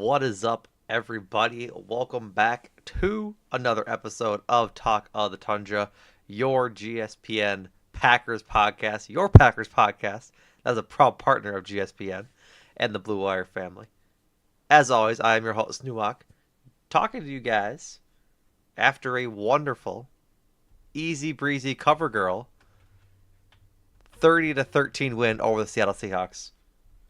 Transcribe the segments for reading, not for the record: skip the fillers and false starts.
What is up, everybody? Welcome back to another episode of Talk of the Tundra, your GSPN Packers podcast, your Packers podcast. That's a proud partner of GSPN and the Blue Wire family. As always, I am your host, Numac, talking to you guys after a wonderful, easy breezy cover girl 30-13 win over the Seattle Seahawks.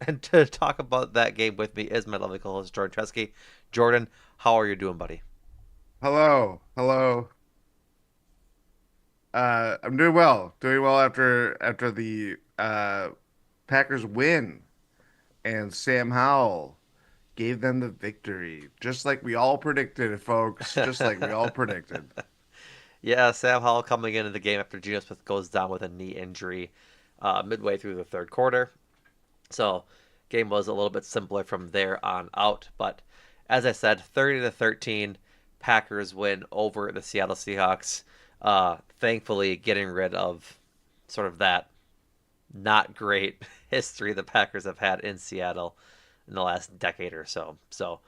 And to talk about that game with me is my lovely co-host Jordan Tresky. Jordan, how are you doing, buddy? Hello. I'm doing well. Doing well after the Packers win and Sam Howell gave them the victory, just like we all predicted, folks. Just like we all predicted. Yeah, Sam Howell coming into the game after Geno Smith goes down with a knee injury midway through the third quarter. So game was a little bit simpler from there on out. But as I said, 30-13, Packers win over the Seattle Seahawks. Thankfully, getting rid of sort of that not great history the Packers have had in Seattle in the last decade or so. So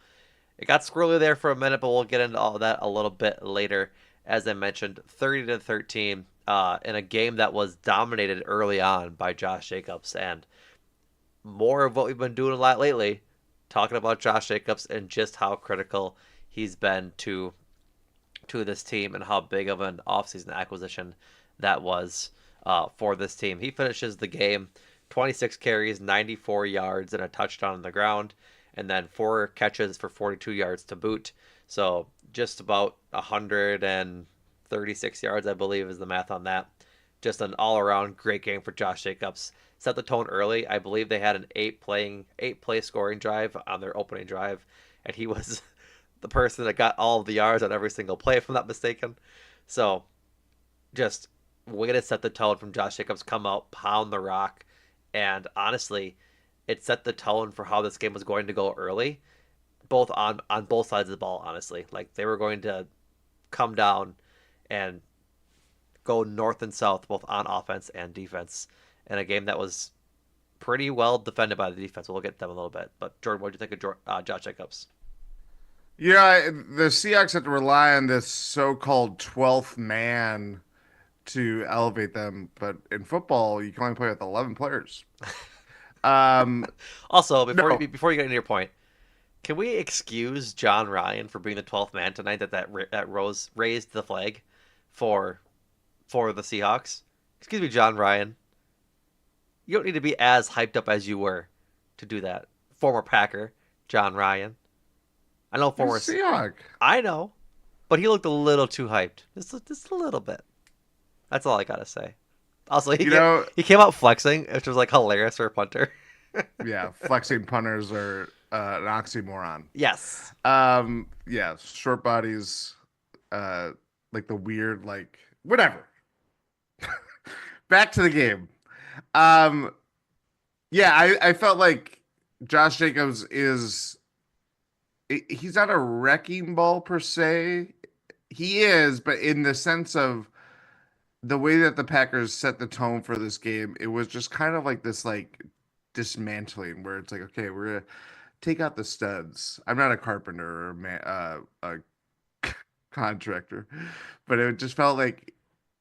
it got squirrely there for a minute, but we'll get into all of that a little bit later. As I mentioned, 30-13 in a game that was dominated early on by Josh Jacobs, and more of what we've been doing a lot lately, talking about Josh Jacobs and just how critical he's been to this team and how big of an offseason acquisition that was for this team. He finishes the game 26 carries, 94 yards, and a touchdown on the ground, and then four catches for 42 yards to boot. So just about 136 yards, I believe, is the math on that. Just an all-around great game for Josh Jacobs. Set the tone early. I believe they had an eight play scoring drive on their opening drive, and he was the person that got all of the yards on every single play, if I'm not mistaken. So just way to set the tone from Josh Jacobs. Come out, pound the rock, and honestly, it set the tone for how this game was going to go early, both on both sides of the ball. Honestly, like they were going to come down and go north and south, both on offense and defense, in a game that was pretty well defended by the defense. We'll get to them a little bit. But Jordan, what do you think of Josh Jacobs? The Seahawks have to rely on this so-called 12th man to elevate them, but in football, you can only play with 11 players. Um, Also, no, before you get into your point, can we excuse John Ryan for being the 12th man tonight? That Rose raised the flag for the Seahawks. Excuse me, John Ryan. You don't need to be as hyped up as you were to do that. Former Packer John Ryan. I know he's former. a Seahawk. I know, but he looked a little too hyped. Just a little bit. That's all I gotta say. Also, You know, he came out flexing, which was like hilarious for a punter. yeah, flexing punters are an oxymoron. Yes. Yeah, short bodies, uh, like the weird, like whatever. Back to the game. Um, yeah, I felt like Josh Jacobs he's not a wrecking ball per se. He is, but in the sense of the way that the Packers set the tone for this game, it was just kind of like this like dismantling where it's like, okay, we're gonna take out the studs. I'm not a carpenter or a contractor, but it just felt like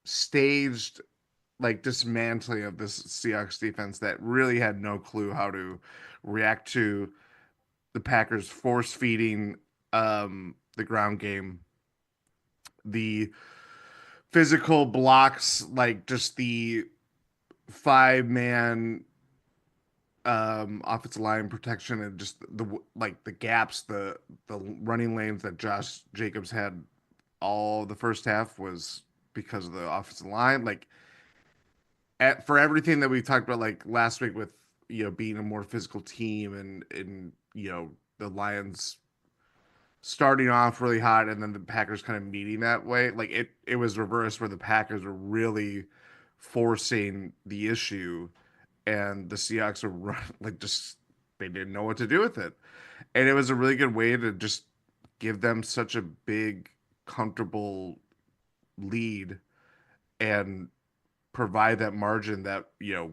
staged like dismantling of this Seahawks defense that really had no clue how to react to the Packers force feeding the ground game, the physical blocks, like just the 5 man offensive line protection and just the like the gaps, the running lanes that Josh Jacobs had all the first half was because of the offensive line. Like for everything that we talked about like last week with being a more physical team and the Lions starting off really hot and then the Packers kind of meeting that way. Like it was reversed where the Packers were really forcing the issue and the Seahawks were like just they didn't know what to do with it. And it was a really good way to just give them such a big comfortable lead and provide that margin that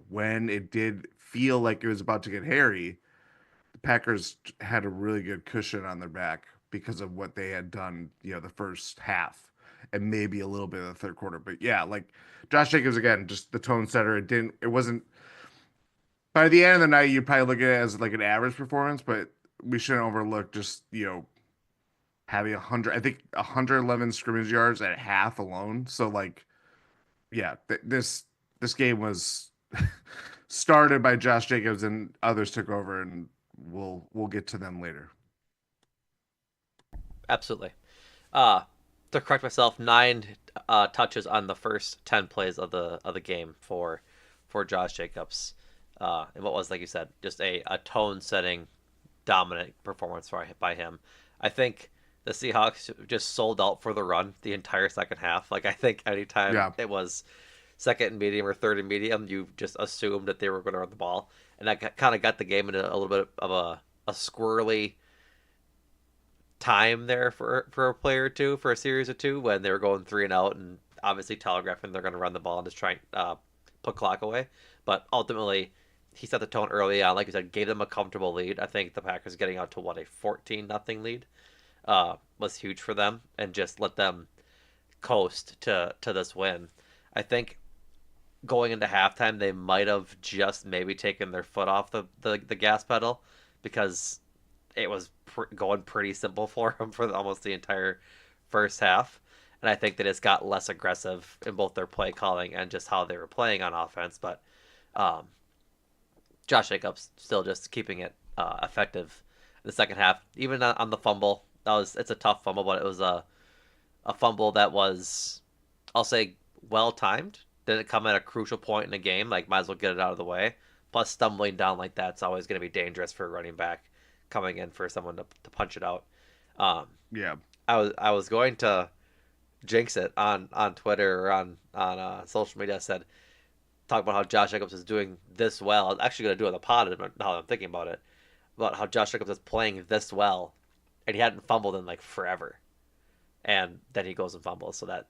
when it did feel like it was about to get hairy, the Packers had a really good cushion on their back because of what they had done, the first half and maybe a little bit of the third quarter. But yeah, like Josh Jacobs again, just the tone setter. It wasn't by the end of the night, you probably look at it as like an average performance, but we shouldn't overlook just, having 100, I think 111 scrimmage yards at half alone. So like, yeah, this game was started by Josh Jacobs and others took over, and we'll get to them later. Absolutely. To correct myself, 9 touches on the first 10 plays of the game for Josh Jacobs. And what was, like you said, just a tone setting dominant performance by him. I think the Seahawks just sold out for the run the entire second half. Like I think anytime Yeah, it was second and medium or third and medium, you just assumed that they were going to run the ball, and that kind of got the game into a little bit of a squirrely time there for a player or two, for a series or two, when they were going 3-and-out and obviously telegraphing they're going to run the ball and just try and put clock away. But ultimately, he set the tone early on. Like you said, gave them a comfortable lead. I think the Packers getting out to what, a 14-0 lead was huge for them, and just let them coast to this win. I think going into halftime, they might have just maybe taken their foot off the gas pedal, because it was going pretty simple for them for almost the entire first half. And I think they just got less aggressive in both their play calling and just how they were playing on offense. But um, Josh Jacobs still just keeping it effective in the second half. Even on the fumble, it's a tough fumble, but it was a fumble that was, I'll say, well timed. Didn't come at a crucial point in the game. Like, might as well get it out of the way. Plus, stumbling down like that's always going to be dangerous for a running back coming in for someone to punch it out. Um, yeah. I was going to jinx it on Twitter or on social media. I said, talk about how Josh Jacobs is doing this well. I was actually going to do it on the pod now that I'm thinking about it. About how Josh Jacobs is playing this well, and he hadn't fumbled in like forever. And then he goes and fumbles. So It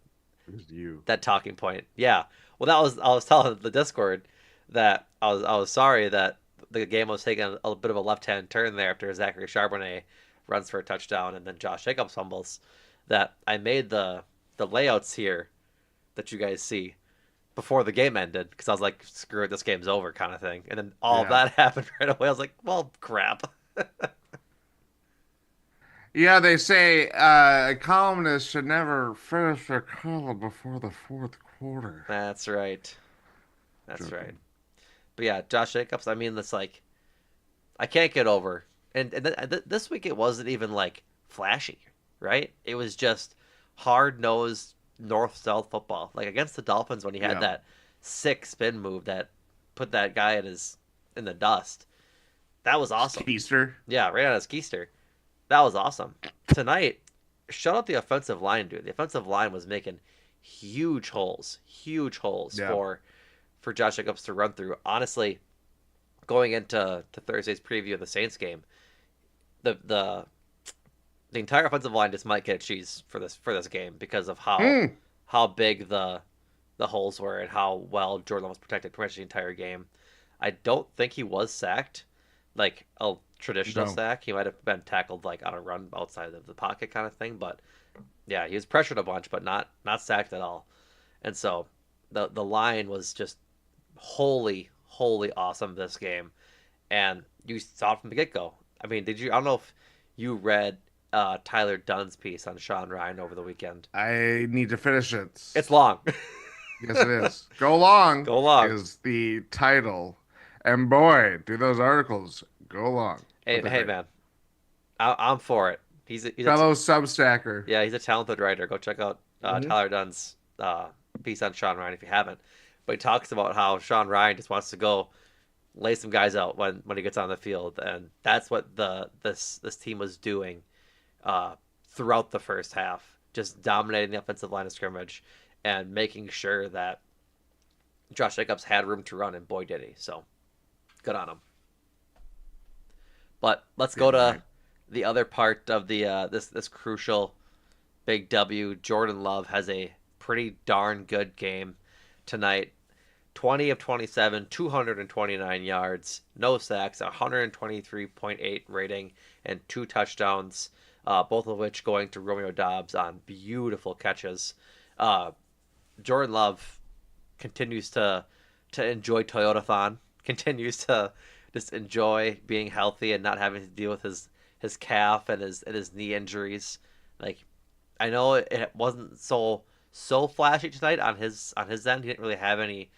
was you. that talking point. Yeah. Well, I was telling the Discord that I was sorry that the game was taking a bit of a left hand turn there after Zachary Charbonnet runs for a touchdown and then Josh Jacobs fumbles. That I made the layouts here that you guys see before the game ended, because I was like, screw it, this game's over, kind of thing. And then all of Yeah. that happened right away. I was like, well, crap. Yeah, they say a columnist should never finish their column before the fourth quarter. That's right. That's right. Joking. But yeah, Josh Jacobs. I mean, it's like I can't get over. And this week it wasn't even like flashy, right? It was just hard nosed north south football. Like against the Dolphins when he had Yeah. that sick spin move that put that guy in the dust. That was awesome. Keister. Yeah, right on his keister. That was awesome. Tonight, shut out the offensive line, dude. The offensive line was making huge holes Yeah. for Josh Jacobs to run through. Honestly, going into Thursday's preview of the Saints game, the the the entire offensive line just might get cheese for this game because of Hmm. how big the holes were and how well Jordan was protected pretty much the entire game. I don't think he was sacked like a traditional No. sack. He might have been tackled like on a run outside of the pocket kind of thing, but yeah, he was pressured a bunch, but not sacked at all. And so the line was just holy awesome this game, and you saw it from the get go. I mean, did you? I don't know if you read Tyler Dunn's piece on Sean Ryan over the weekend. I need to finish it. It's long. Yes, it is. Go long Go long. is the title. And boy, do those articles go long. Hey, But they're hey great. man, I'm for it. Fellow Substacker. Yeah, he's a talented writer. Go check out Hmm. Tyler Dunn's piece on Sean Ryan if you haven't. But he talks about how Sean Ryan just wants to go lay some guys out when he gets on the field, and that's what this team was doing uh, throughout the first half, just dominating the offensive line of scrimmage and making sure that Josh Jacobs had room to run, and boy did he. So good on him. But let's go Damn to right. the other part of the this crucial big W. Jordan Love has a pretty darn good game tonight. 20 of 27, 229 yards, no sacks, 123.8 rating, and two touchdowns, both of which going to Romeo Dobbs on beautiful catches. Uh, Jordan Love continues to enjoy Toyotathon, continues to just enjoy being healthy and not having to deal with his calf and his knee injuries. Like I know it wasn't so flashy tonight on his end. He didn't really have any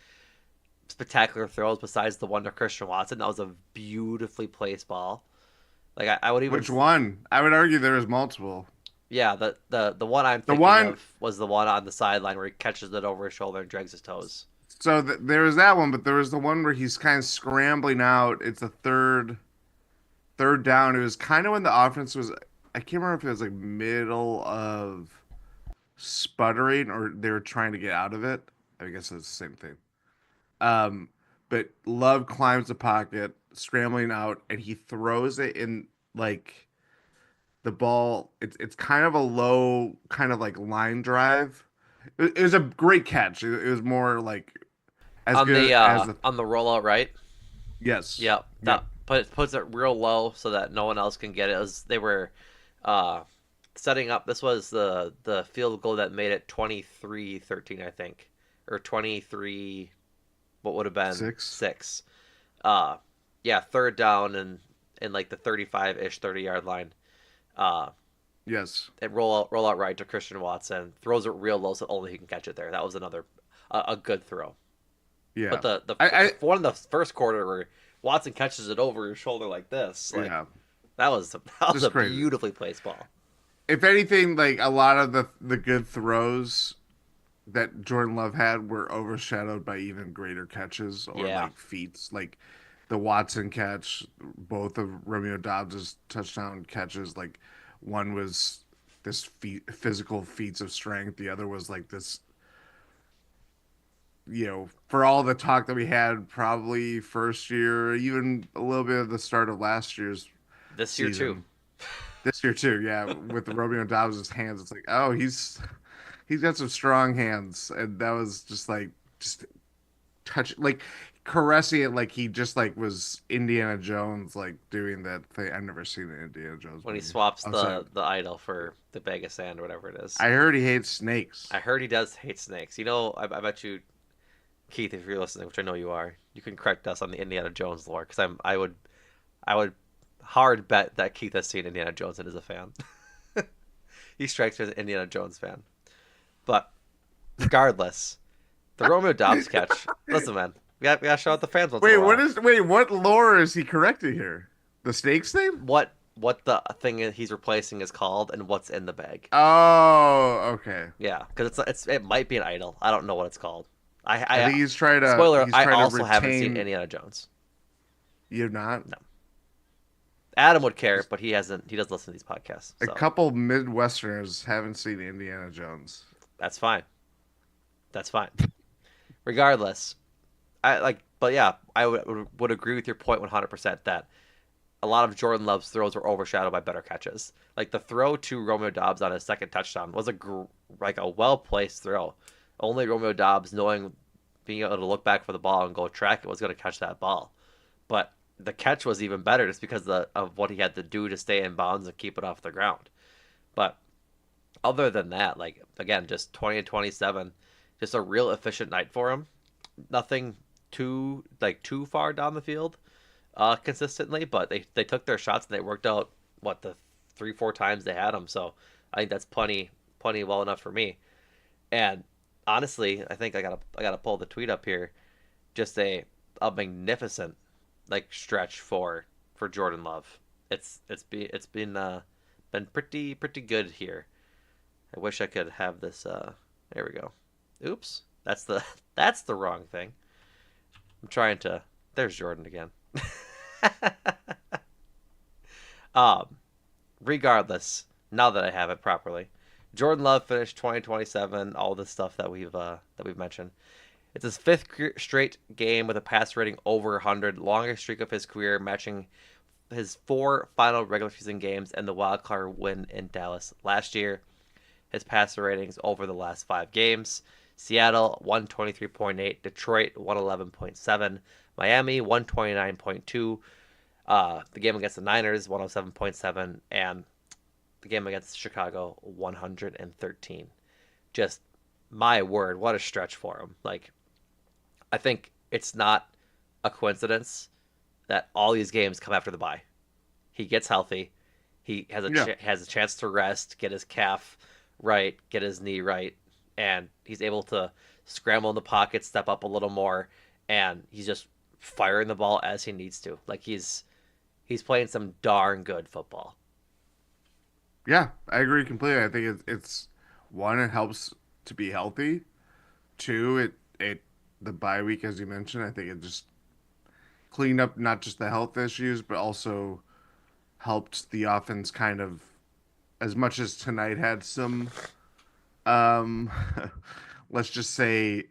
spectacular throws besides the one to Christian Watson. That was a beautifully placed ball. Like I would even Which one? I would argue there is multiple. yeah, the one I'm The thinking one, of was the one on the sideline where he catches it over his shoulder and drags his toes. so there was that one, but there was the one where he's kind of scrambling out. It's a third down. It was kind of when the offense was, I can't remember if it was like middle of sputtering or they were trying to get out of it. I guess it's the same thing. Um, but Love climbs the pocket, scrambling out, and he throws it in like the ball. It's kind of a low, kind of like line drive. It was a great catch. It was more like as good as the On the rollout, right? yes, Yep. yep, That puts it real low so that no one else can get it. They were uh, setting up. This was the field goal that made it 23-13, I think, or 23. What would have been 6. 6? Uh, yeah, third down and in like the 35-ish 30-yard line. Uh, Yes, and roll out right to Christian Watson. Throws it real low so only he can catch it there. That was another a good throw. But yeah. the one in the first quarter where Watson catches it over his shoulder like this, like Yeah, that was just a crazy. beautifully placed ball. If anything, like a lot of the good throws that Jordan Love had were overshadowed by even greater catches or Yeah, like feats, like the Watson catch, both of Romeo Dobbs' touchdown catches. Like one was this physical feats of strength, the other was like this. For all the talk that we had, probably first year, even a little bit of the start of last year's this year too. season, this year too, yeah, with the Romeo Dobbs' hands, it's like, oh, he's got some strong hands, and that was just touch like caressing it like he just like was Indiana Jones like doing that thing. I've never seen an Indiana Jones When he movie swaps outside. the idol for the bag of sand or whatever it is. I heard he hates snakes. I heard he does hate snakes. You know, I bet you, Keith, if you're listening, which I know you are, you can correct us on the Indiana Jones lore because I would hard bet that Keith has seen Indiana Jones and is a fan. He strikes me as an Indiana Jones fan. But regardless, the Romeo Dobbs catch. Listen, man, we got to show out the fans once in a while. What lore is he correcting here? The snakes thing? What the thing he's replacing is called and what's in the bag. Oh, okay. Yeah, because it might be an idol. I don't know what it's called. I I think spoiler. he's I trying to also haven't seen retain. Indiana Jones. You've not? No, Adam would care, but he hasn't. He doesn't listen to these podcasts, A so couple Midwesterners haven't seen Indiana Jones. that's fine. That's fine. Regardless, but yeah, I would agree with your point 100% that a lot of Jordan Love's throws were overshadowed by better catches. Like the throw to Romeo Dobbs on his second touchdown was like a well placed throw. Only Romeo Dobbs, being able to look back for the ball and go track it, was going to catch that ball. But the catch was even better just because of what he had to do to stay in bounds and keep it off the ground. But other than that, like again, just 20 and 27, just a real efficient night for him. Nothing too far down the field consistently, but they took their shots and they worked out what the 3-4 times they had them. So I think that's plenty well enough for me. And honestly, I think I gotta pull the tweet up here. Just a magnificent like stretch for Jordan Love. It's been pretty good here. I wish I could have this. There we go. Oops, that's the wrong thing. I'm trying to. There's Jordan again. um, Regardless, now that I have it properly, Jordan Love finished 2027. All the stuff that we've mentioned. It's his fifth straight game with a pass rating over 100, longest streak of his career, matching his 4 final regular season games and the wild card win in Dallas last year. His passer ratings over the last 5 games Seattle 123.8, Detroit 111.7, Miami 129.2, the game against the Niners 107.7, and the game against Chicago 113. Just my word, what a stretch for him. Like, I think it's not a coincidence that all these games come after the bye. He gets healthy. He has Yeah. has a chance to rest, get his calf right, get his knee right, and he's able to scramble in the pocket, step up a little more, and he's just firing the ball as he needs to. Like he's playing some darn good football. Yeah, I agree completely. I think it's one, it helps to be healthy. Two, it the bye week, as you mentioned, I think it just cleaned up not just the health issues, but also helped the offense kind of, as much as tonight had some um let's just say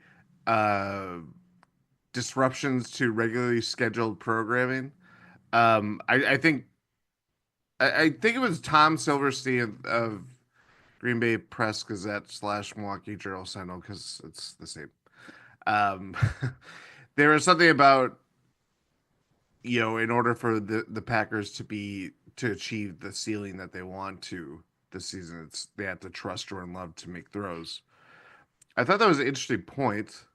uh disruptions to regularly scheduled programming. I think it was Tom Silverstein of Green Bay Press Gazette / Milwaukee Journal Sentinel, because it's the same. Um, there was something about, in order for the Packers to achieve the ceiling that they want to this season, they have to trust Jordan Love to make throws. I thought that was an interesting point,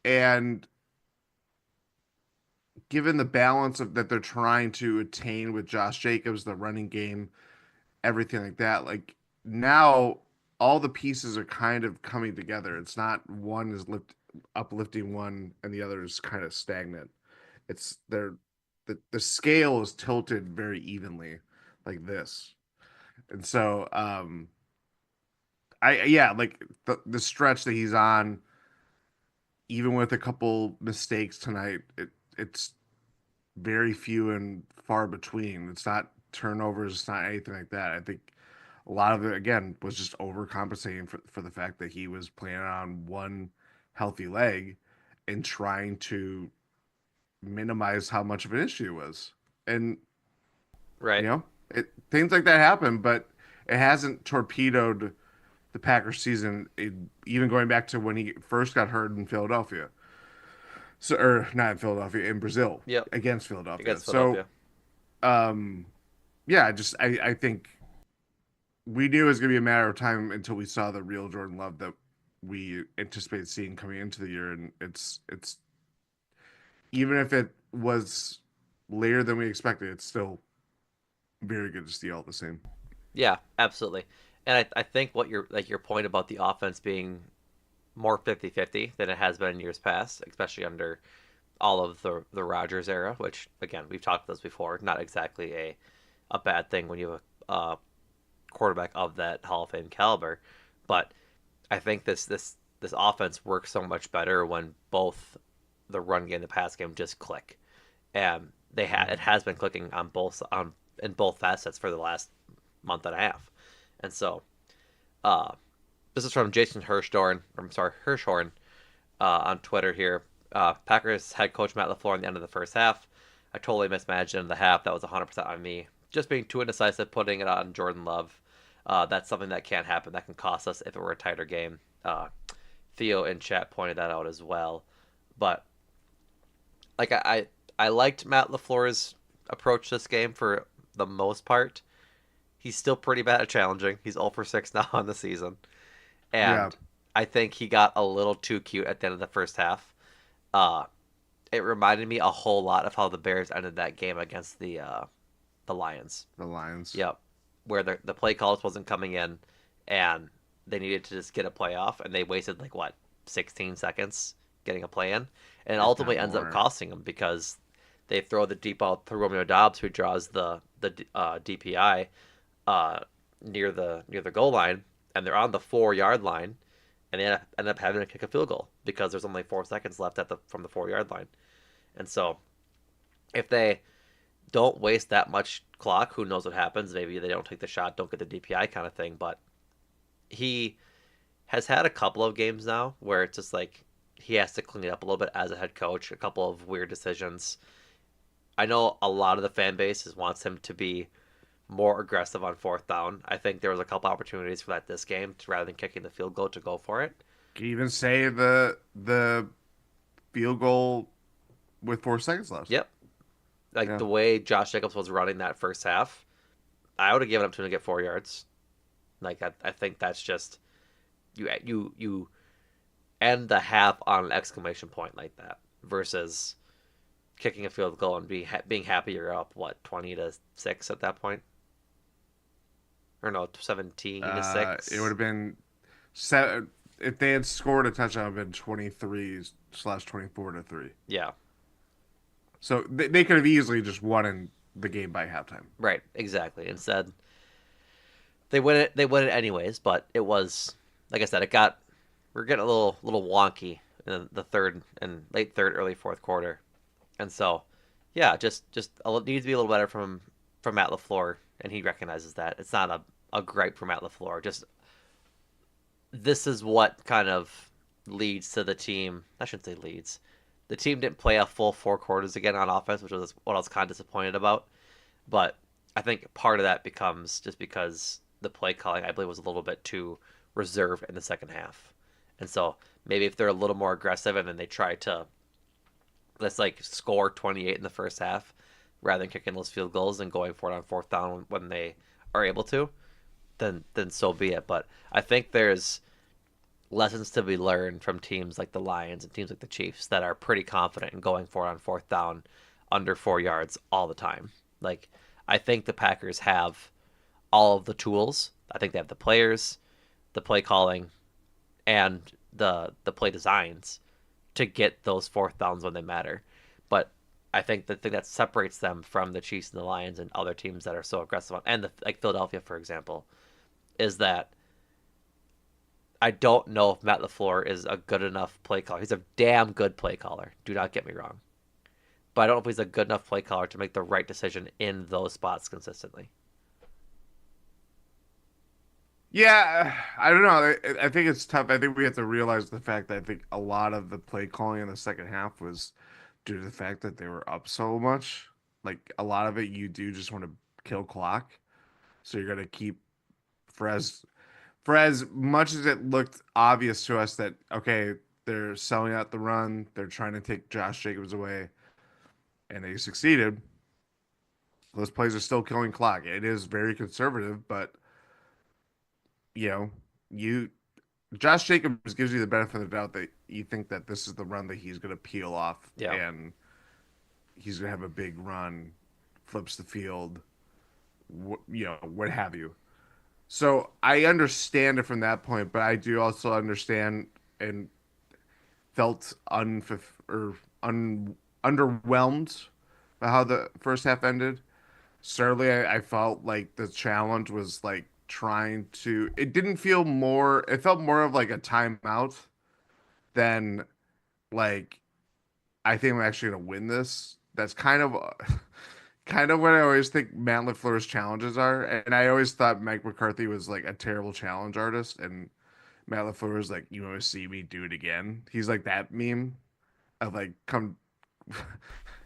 and given the balance of that they're trying to attain with Josh Jacobs, the running game, everything like that, like now all the pieces are kind of coming together. It's not one is uplifting one and the other is kind of stagnant. It's the scale is tilted very evenly like this. And so I yeah, like the stretch that he's on, even with a couple mistakes tonight, it's very few and far between. It's not turnovers, it's not anything like that. I think a lot of it again was just overcompensating for the fact that he was playing on one healthy leg and trying to minimize how much of an issue it was. And Right. things like that happen, but it hasn't torpedoed the Packers season, even going back to when he first got hurt in Philadelphia. So, or not in Philadelphia, in Brazil Yep. against Philadelphia. Against So, Philadelphia. um, yeah, I think we knew it was going to be a matter of time until we saw the real Jordan Love that we anticipated seeing coming into the year, and it's even if it was later than we expected, it's still very good to see all the same. Yeah, absolutely. And I think what your point about the offense being more 50-50 than it has been in years past, especially under all of the Rodgers era, which again we've talked about this before, not exactly a bad thing when you have a quarterback of that Hall of Fame caliber, but I think this offense works so much better when both the run game and the pass game just click, and it has been clicking on both on in both facets for the last month and a half, and so uh, this is from Jason Hirschhorn. I'm sorry, Hirschhorn on Twitter here. Packers head coach Matt LaFleur in the end of the first half. I totally mismanaged it in the half. That was 100% on me. Just being too indecisive, putting it on Jordan Love. That's something that can happen. That can cost us if it were a tighter game. Theo in chat pointed that out as well. But like I liked Matt LaFleur's approach to this game for the most part. He's still pretty bad at challenging. He's 0 for 6 now on the season. Yeah, And I think he got a little too cute at the end of the first half. Uh, it reminded me a whole lot of how the Bears ended that game against the Lions. the Lions. Yep, where the play calls wasn't coming in, and they needed to just get a play off, and they wasted like what 16 seconds getting a play in, and it If ultimately not ends up more. costing them because they throw the deep ball to Romeo Dobbs, who draws the DPI uh, near the goal line, and they're on the 4 yard line, and they end up having to kick a field goal because there's only 4 seconds left from the 4 yard line, and so if they don't waste that much clock. Who knows what happens? Maybe they don't take the shot, don't get the DPI kind of thing. But he has had a couple of games now where it's just like he has to clean it up a little bit as a head coach. A couple of weird decisions. I know a lot of the fan base wants him to be more aggressive on fourth down. I think there was a couple opportunities for that this game rather than kicking the field goal to go for it. Can you even say the field goal with 4 seconds left? Yep. Like Yeah. the way Josh Jacobs was running that first half, I would have given up to him to get 4 yards. Like I think that's just you end the half on an exclamation point like that versus kicking a field goal and being happy you're up what 20-6 at that point, or no 17 to It would six. have been seven if they had scored a touchdown. It would have been 23/24-3. Yeah, So they could have easily just won in the game by halftime. right, exactly. Instead, they win it anyways. But it was like I said, we're getting a little wonky in the third and late third, early fourth quarter, and so yeah, just needs to be a little better from Matt LaFleur, and he recognizes that it's not a gripe for Matt LaFleur. Just this is what kind of leads to the team. I shouldn't say leads. The team didn't play a full 4 quarters again on offense, which was what I was kind of disappointed about. But I think part of that becomes just because the play calling, I believe, was a little bit too reserved in the second half. And so maybe if they're a little more aggressive and then they try to, let's like score 28 in the first half rather than kicking those field goals and going for it on fourth down when they are able to, then so be it. But I think there's lessons to be learned from teams like the Lions and teams like the Chiefs that are pretty confident in going for it on fourth down under 4 yards all the time. Like I think the Packers have all of the tools. I think they have the players, the play calling, and the play designs to get those fourth downs when they matter. But I think the thing that separates them from the Chiefs and the Lions and other teams that are so aggressive on, and like Philadelphia, for example, is that I don't know if Matt LaFleur is a good enough play caller. He's a damn good play caller. Do not get me wrong. But I don't know if he's a good enough play caller to make the right decision in those spots consistently. Yeah, I don't know. I think it's tough. I think we have to realize the fact that I think a lot of the play calling in the second half was due to the fact that they were up so much. Like a lot of it, you do just want to kill clock, so you're gonna keep for as much as it looked obvious to us that okay, they're selling out the run, they're trying to take Josh Jacobs away, and they succeeded. Those plays are still killing clock. It is very conservative, but you know, you Josh Jacobs gives you the benefit of the doubt that you think that this is the run that he's going to peel off Yeah. and he's going to have a big run, flips the field, what have you. So I understand it from that point, but I do also understand and felt or underwhelmed by how the first half ended. Certainly, I felt like the challenge was like trying to. It didn't feel more. It felt more of like a timeout than like I think I'm actually gonna win this. That's kind of kind of what I always think Matt LaFleur's challenges are, and I always thought Mike McCarthy was like a terrible challenge artist, and Matt LaFleur was like, "You want to see me do it again?" He's like that meme of like come.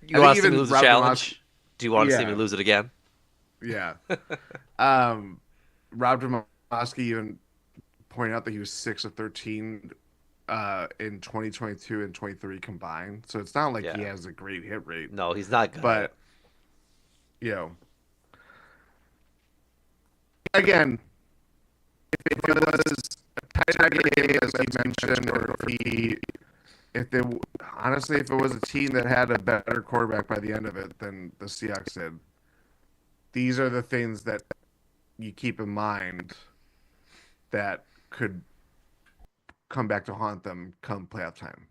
You I think want to see me even lose a Rob Demovsky. challenge? Do you want to see me Yeah, lose it again? yeah. Um, Rob Demovsky even pointed out that he was 6 of 13 in 2022 and 23 combined. So it's not like he Yeah. has a great hit rate, No, he's not good at it. but you know, again, if it was a tighter game as you mentioned, or if they honestly, if it was a team that had a better quarterback by the end of it than the Seahawks did, these are the things that you keep in mind that could come back to haunt them come playoff time.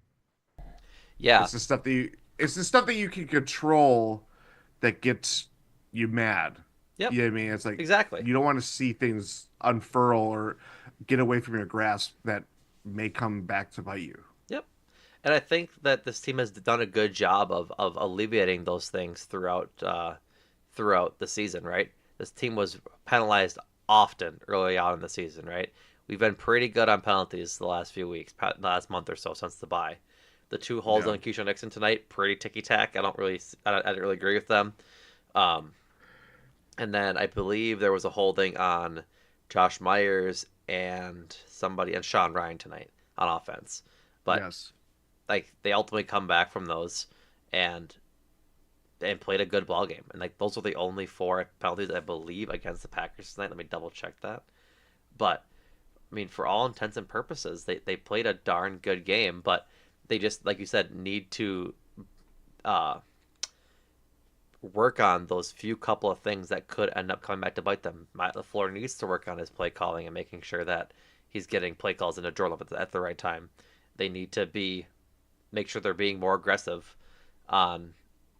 Yeah. It's the stuff that it's the stuff that you can control that gets you mad. Yep. You know what I mean? It's like Exactly. you don't want to see things unfurl or get away from your grasp that may come back to bite you. Yep. And I think that this team has done a good job of alleviating those things throughout the season, right? This team was penalized often early on in the season, right? We've been pretty good on penalties the last few weeks, the last month or so since the bye. The two holds Yeah. on Keyshawn Nixon tonight, pretty ticky tack. I didn't really agree with them. Um, And then I believe there was a holding on Josh Myers and somebody and Sean Ryan tonight on offense. But Yes. like they ultimately come back from those and played a good ball game. And like those were the only four penalties I believe against the Packers tonight. Let me double check that. But I mean, for all intents and purposes, they played a darn good game. But they just, like you said, need to uh, work on those few couple of things that could end up coming back to bite them. Matt LaFleur needs to work on his play calling and making sure that he's getting play calls into Jordan at the right time. They need to make sure they're being more aggressive on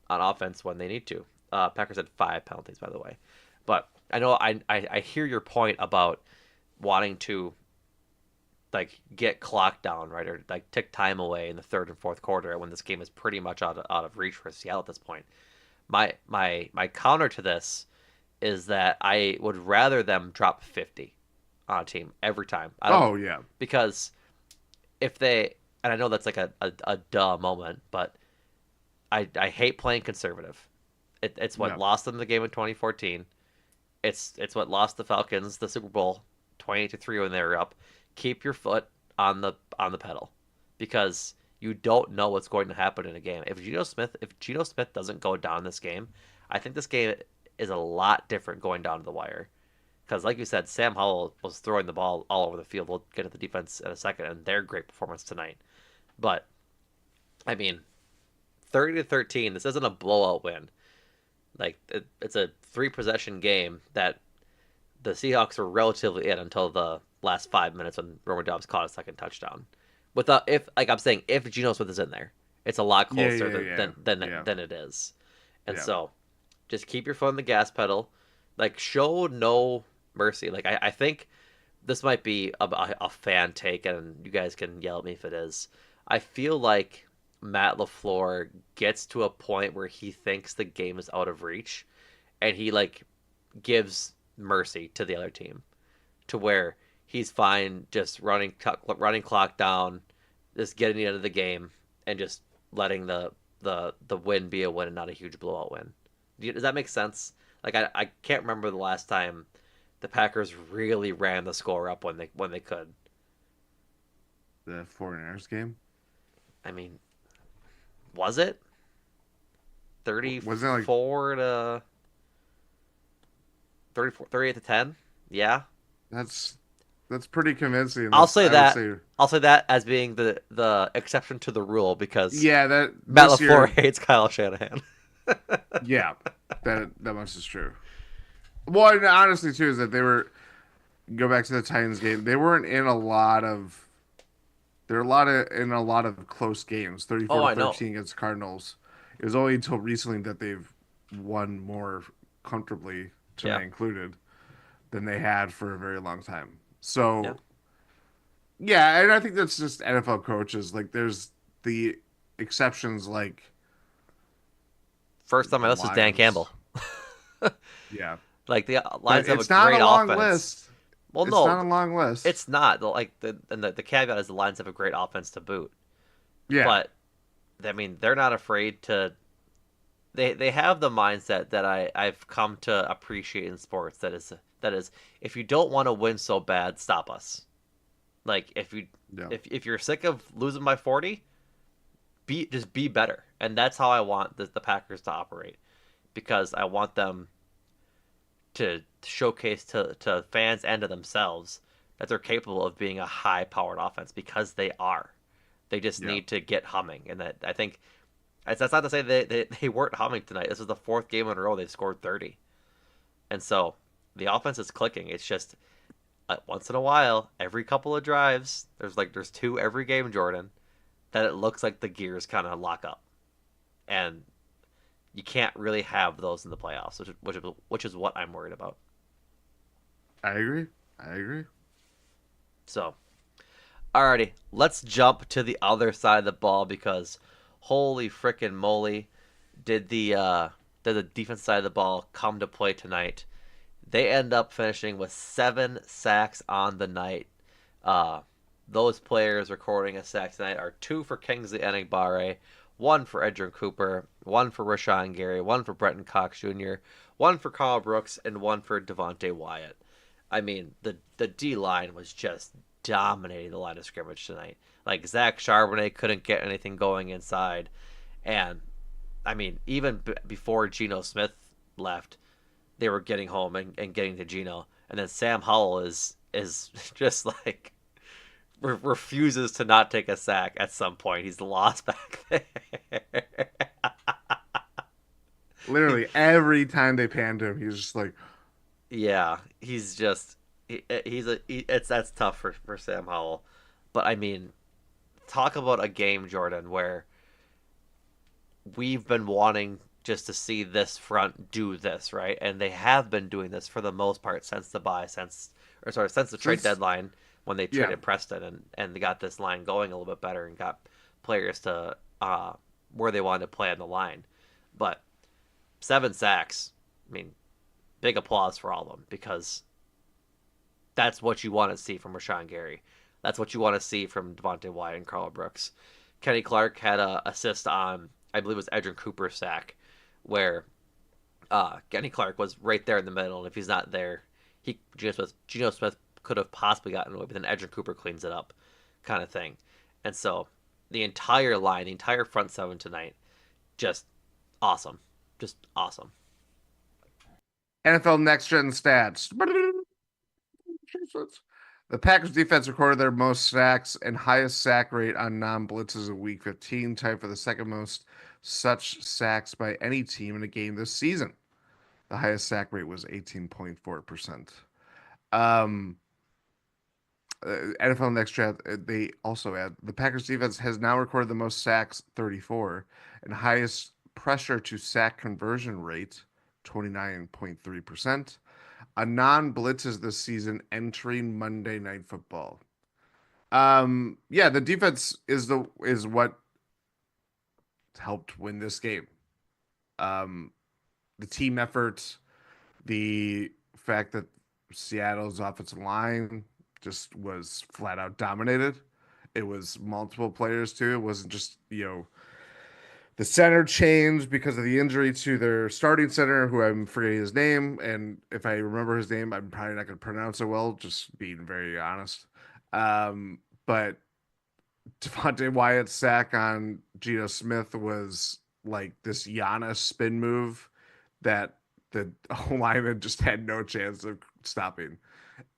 offense when they need to. Packers had 5 penalties, by the way, but I know I hear your point about wanting to like get clock down, right, or like tick time away in the third and fourth quarter when this game is pretty much out of reach for Seattle at this point. My counter to this is that I would rather them drop 50 on a team every time. I don't Oh yeah. because if they, and I know that's like a duh moment, but I hate playing conservative. It's what Yeah. lost them the game in 2014. It's what lost the Falcons the Super Bowl 28-3 when they were up. Keep your foot on the pedal because you don't know what's going to happen in a game. If Geno Smith doesn't go down this game, I think this game is a lot different going down to the wire. Because like you said, Sam Howell was throwing the ball all over the field. We'll get to the defense in a second and their great performance tonight. But I mean, 30-13. This isn't a blowout win. Like it's a 3 possession game that the Seahawks were relatively in until the last 5 minutes when Roman Dobbs caught a second touchdown. Without if like I'm saying if Geno Smith is in there, it's a lot Yeah. closer Yeah. Yeah. Yeah. than it is. And Yeah. so just keep your foot on the gas pedal. Like show no mercy. Like I think this might be a fan take, and you guys can yell at me if it is. I feel like Matt LaFleur gets to a point where he thinks the game is out of reach, and he like gives mercy to the other team, to where he's fine just running clock down, just getting the end of the game, and just letting the win be a win and not a huge blowout win. Does that make sense? Like I can't remember the last time the Packers really ran the score up when they could. The 49ers game. I mean, was it Wasn't it like 34 to 34 38 to 10? Yeah. that's that's pretty convincing. I'll That's say I would that. say I'll say that as being the exception to the rule because yeah, that Matt this LaFleur year hates Kyle Shanahan. yeah, that much is true. Well, and honestly too is that they were go back to the Titans game. They weren't in a lot of there were a lot of close games. Thirty-four Oh, to I know. 13 against Cardinals. It was only until recently that they've won more comfortably, Yeah. tonight included, than they had for a very long time. Yeah. So yeah, and I think that's just NFL coaches. Like there's the exceptions like First on my the list is Dan Lions. Campbell. Yeah. Like the But Lions have a it's not a great long offense. list. Well, It's no, not a long list. it's not. Like the caveat is the Lions have a great offense to boot. Yeah. But I mean, they're not afraid to. They have the mindset that I've come to appreciate in sports. That is, if you don't want to win so bad, stop us. Like Yeah. if you're sick of losing by 40, be better. And that's how I want the Packers to operate because I want them to showcase to fans and to themselves that they're capable of being a high powered offense because they are. They just Yeah. need to get humming, and that I think that's not to say they weren't humming tonight. This is the fourth game in a row they've scored 30, and so the offense is clicking. It's just once in a while, every couple of drives, there's two every game, Jordan, that it looks like the gears kind of lock up, and you can't really have those in the playoffs, which is what I'm worried about. I agree. I agree. So, alrighty, let's jump to the other side of the ball because holy frickin' moly, did the defense side of the ball come to play tonight? They end up finishing with 7 sacks on the night. Uh, those players recording a sack tonight are two for Kingsley Enagbare, one for Edrin Cooper, one for Rashawn Gary, one for Brenton Cox Jr., one for Carl Brooks, and one for Devontae Wyatt. I mean, the D line was just dominating the line of scrimmage tonight. Like Zach Charbonnet couldn't get anything going inside, and I mean, even before Geno Smith left, they were getting home and getting to Geno, and then Sam Howell is just like refuses to not take a sack at some point. He's lost back there. Literally every time they panned him, he's just like, Yeah, he's just it's that's tough for Sam Howell. But I mean, talk about a game, Jordan, where we've been wanting just to see this front do this, right? And they have been doing this for the most part since the bye, since the trade since, deadline when they yeah. traded Preston and they got this line going a little bit better and got players to where they wanted to play on the line. But 7 sacks, I mean, big applause for all of them because that's what you want to see from Rashawn Gary. That's what you want to see from Devontae Wyatt and Carl Brooks. Kenny Clark had a assist on, I believe it was Edrin Cooper's sack, where Kenny Clark was right there in the middle, and if he's not there, Geno Smith could have possibly gotten away, but then Edrin Cooper cleans it up, kind of thing. And so the entire line, the entire front seven tonight, just awesome, just awesome. NFL Next Gen stats. The Packers defense recorded their most sacks and highest sack rate on non-blitzes in Week 15, tied for the second most such sacks by any team in a game this season. The highest sack rate was 18.4%. Um, NFL Next Gen, they also add the Packers defense has now recorded the most sacks, 34, and highest pressure to sack conversion rate, 29.3%. A non-blitzes this season entering Monday Night Football. Yeah, the defense is what helped win this game. Um, the team effort, the fact that Seattle's offensive line just was flat out dominated. It was multiple players too. It wasn't just, the center changed because of the injury to their starting center, who I'm forgetting his name. And if I remember his name, I'm probably not going to pronounce it well, just being very honest. But Devontae Wyatt's sack on Geno Smith was like this Giannis spin move that the lineman just had no chance of stopping.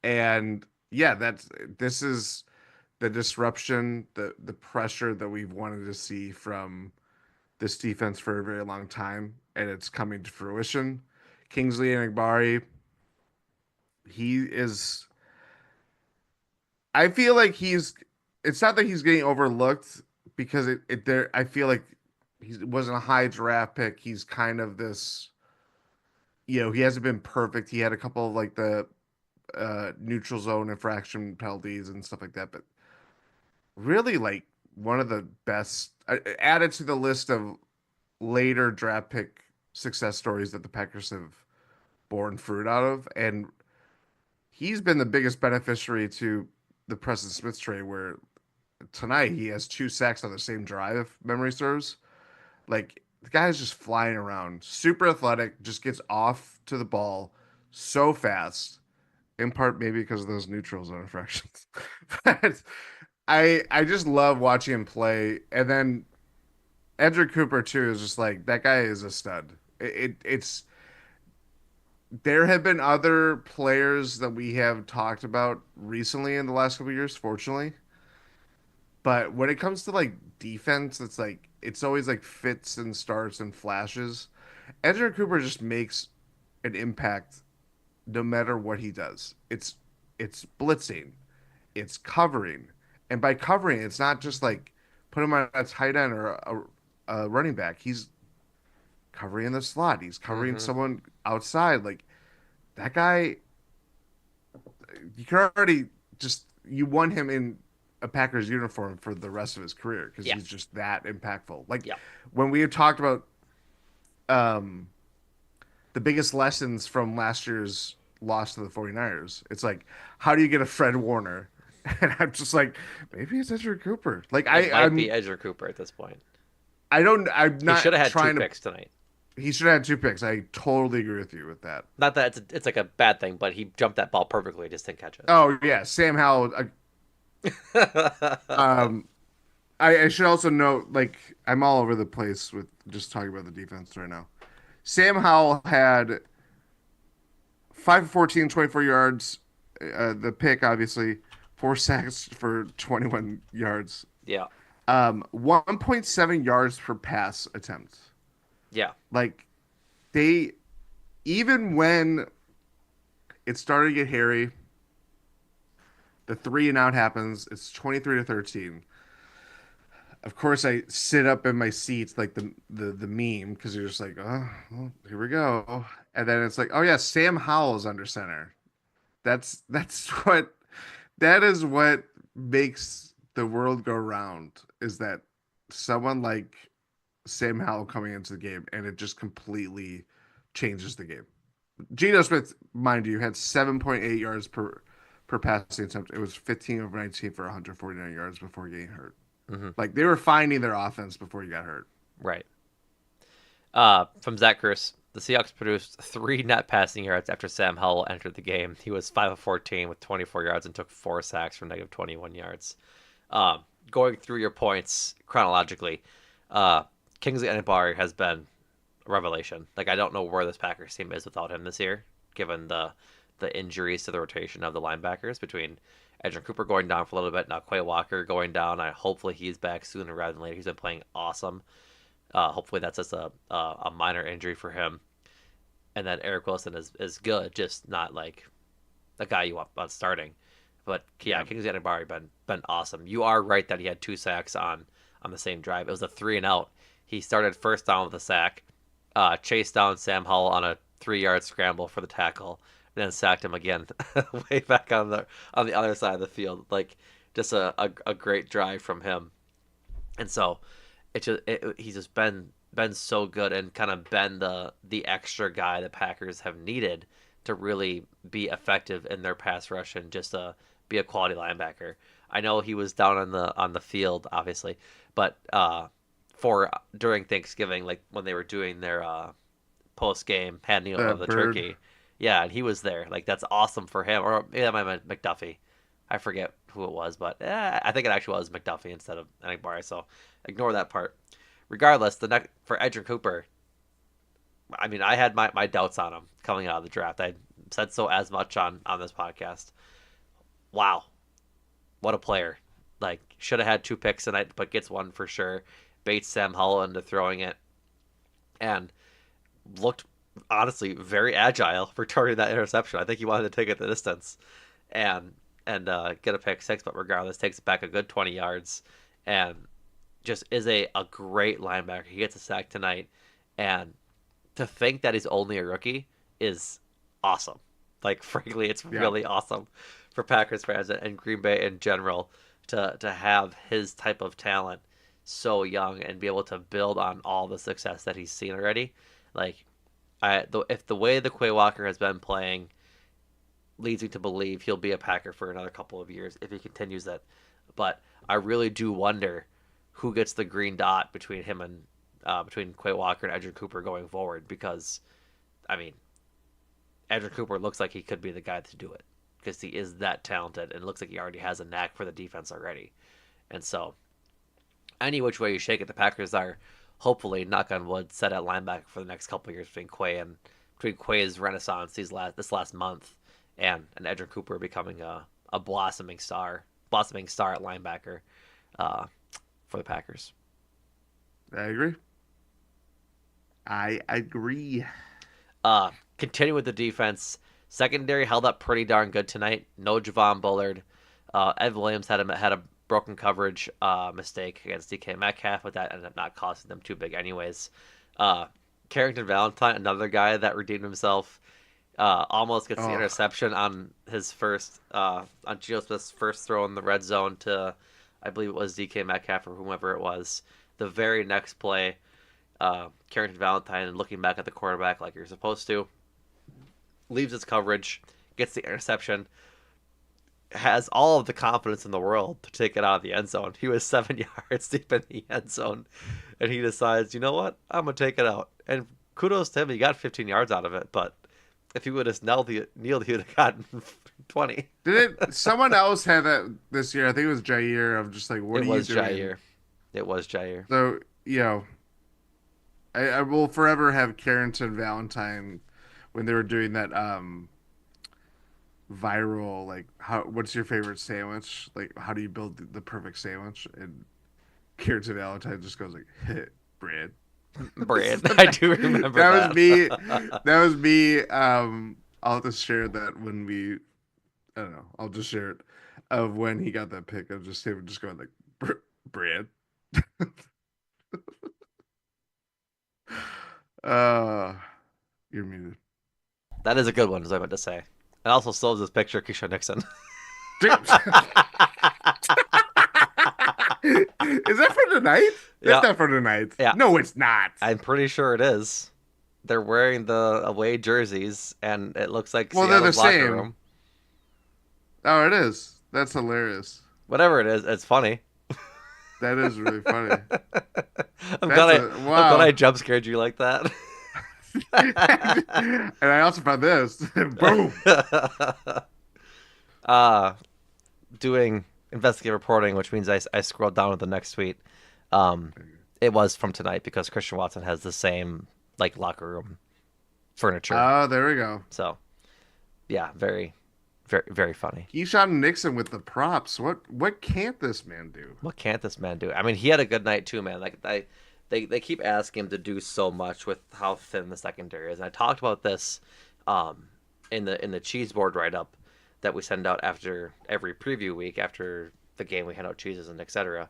And yeah, this is the disruption, the pressure that we've wanted to see from this defense for a very long time, and it's coming to fruition. Kingsley Enagbari, he is. I feel like he's. It's not that he's getting overlooked because it there. I feel like he wasn't a high draft pick. He's kind of this. He hasn't been perfect. He had a couple of like the neutral zone infraction penalties and stuff like that, but really like one of the best added to the list of later draft pick success stories that the Packers have borne fruit out of. And he's been the biggest beneficiary to the Preston Smith trade, where tonight he has 2 sacks on the same drive, if memory serves. Like, the guy is just flying around, super athletic, just gets off to the ball so fast, in part maybe because of those neutral zone infractions. But I just love watching him play. And then Edric Cooper too is just like that guy is a stud. It's there have been other players that we have talked about recently in the last couple of years, fortunately. But when it comes to like defense, it's always like fits and starts and flashes. Edric Cooper just makes an impact no matter what he does. It's blitzing, it's covering, and by covering, it's not just like put him on a tight end or a running back. He's covering the slot. He's covering Mm-hmm. someone outside. Like that guy, you can already just you want him in a Packers uniform for the rest of his career because Yeah, he's just that impactful. Like yeah, when we had talked about um, the biggest lessons from last year's loss to the 49ers, it's like, how do you get a Fred Warner? And I'm just like, maybe it's Edger Cooper. Like it I, might be I'm Edger Cooper at this point. I don't. I'm He should not have had two trying to. picks tonight. He should have had 2 picks. I totally agree with you with that. Not that it's like a bad thing, but he jumped that ball perfectly, just didn't catch Oh yeah, Sam Howell. it. Um, I should also note, like, I'm all over the place with just talking about the defense right now. Sam Howell had 5 for 14, 24 yards. The pick, obviously, 4 sacks for 21 yards. Yeah, 1.7 yards per pass attempt. yeah, Like, they, even when it started to get hairy, the 3-and-out happens. It's 23-13. Of course, I sit up in my seats like the meme because you're just like, oh, well, here we go, and then it's like, oh yeah, Sam Howell's under center. That's what that is what makes the world go round is that someone like Sam Howell coming into the game and it just completely changes the game. Geno Smith, mind you, had 7.8 yards per passing attempt. It was 15 of 19 for 149 yards before getting hurt. hmm Like they were finding their offense before he got hurt. right. From Zach Cruz, the Seahawks produced 3 net passing yards after Sam Howell entered the game. He was 5 of 14 with 24 yards and took 4 sacks for negative 21 yards. Going through your points chronologically, Kingsley Enagbare has been a revelation. Like I don't know where this Packers team is without him this year, given the injuries to the rotation of the linebackers between Edgerrin Cooper going down for a little bit, now Quay Walker going down. Hopefully he's back sooner rather than later. He's been playing awesome. Hopefully that's just a minor injury for him. And then Eric Wilson is good, just not like a guy you want starting. But yeah, Yeah. Kingsley Enagbare been awesome. You are right that he had 2 sacks on the same drive. It was a 3-and-out. He started first down with a sack, chased down Sam Howell on a 3-yard scramble for the tackle, and then sacked him again, way back on the other side of the field. Like just a great drive from him. And so he's just been so good and kind of been the extra guy the Packers have needed to really be effective in their pass rush and just be a quality linebacker. I know he was down on the field obviously, but for during Thanksgiving, like when they were doing their post game handing of the Bird. turkey, yeah, and he was there. Like that's awesome for him. Or maybe that might have been McDuffie. I forget who it was, but I think it actually was McDuffie instead of Enagbare. So ignore that part. Regardless, the next for Edgerrin Cooper, I mean, I had my doubts on him coming out of the draft. I said so as much on this podcast. Wow, what a player! Like should have had 2 picks tonight, but gets one for sure. Baits Sam Howell into throwing it, and looked honestly very agile for targeting that interception. I think he wanted to take it the distance, and get a pick six. But regardless, takes it back a good 20 yards, and just is a great linebacker. He gets a sack tonight, and to think that he's only a rookie is awesome. Like frankly, it's Yeah. really awesome for Packers fans and Green Bay in general to have his type of talent so young and be able to build on all the success that he's seen already. Like if the way the Quay Walker has been playing leads me to believe he'll be a Packer for another couple of years if he continues that. But I really do wonder who gets the green dot between him and between Quay Walker and Edgerrin Cooper going forward because, I mean, Edgerrin Cooper looks like he could be the guy to do it because he is that talented and looks like he already has a knack for the defense already. And so, any which way you shake it, the Packers are hopefully, knock on wood, set at linebacker for the next couple of years between Quay's renaissance this last month and Edgerrin Cooper becoming a blossoming star at linebacker uh, for the Packers. I agree. I agree. Continue with the defense. Secondary held up pretty darn good tonight. No Javon Bullard. Ed Williams had a broken coverage mistake against DK Metcalf, but that ended up not costing them too big anyways. Carrington Valentine, another guy that redeemed himself, almost gets the Oh, interception on his first on Geno Smith's first throw in the red zone to, I believe it was DK Metcalf or whomever it was. The very next play, Carrington Valentine looking back at the quarterback like you're supposed to, leaves his coverage, gets the interception, has all of the confidence in the world to take it out of the end zone. He was 7 yards deep in the end zone, and he decides, you know what, I'm gonna take it out. And kudos to him, he got 15 yards out of it. But if he would have kneeled, he would have gotten 20. Did it? Someone else had that this year. I think it was Jair. Of just like, what It are you was doing? Jair. It was Jair. So I will forever have Carrington Valentine when they were doing that viral like how what's your favorite sandwich? Like how do you build the perfect sandwich? And Carrington Valentine just goes like bread. Brand. I do remember That was me. that. That was me. I'll have to share that when we. I don't know. I'll just share it of when he got that pick of just him just going like bread. Uh, you're muted. That is a good one, as I meant to say. And also still this picture of Keisha Nixon. Is that for tonight? That's Yeah, not for tonight. yeah. No, it's not. I'm pretty sure it is. They're wearing the away jerseys, and it looks like Well, they're the Seattle's locker same. room. Oh, it is. That's hilarious. Whatever it is, it's funny. That is really funny. I'm That's glad a I'm glad I wow. jump scared you like that. And I also found this. Boom. uh doing investigative reporting, which means I scrolled down to the next tweet. Um, it was from tonight because Christian Watson has the same like locker room furniture. Oh, there we go. So yeah, very funny. Keyshawn Nixon with the props. What can't this man do? What can't this man do? I mean, he had a good night too, man. They keep asking him to do so much with how thin the secondary is. And I talked about this um, in the cheese board write up that we send out after every preview week after the game. We hand out cheeses and etc.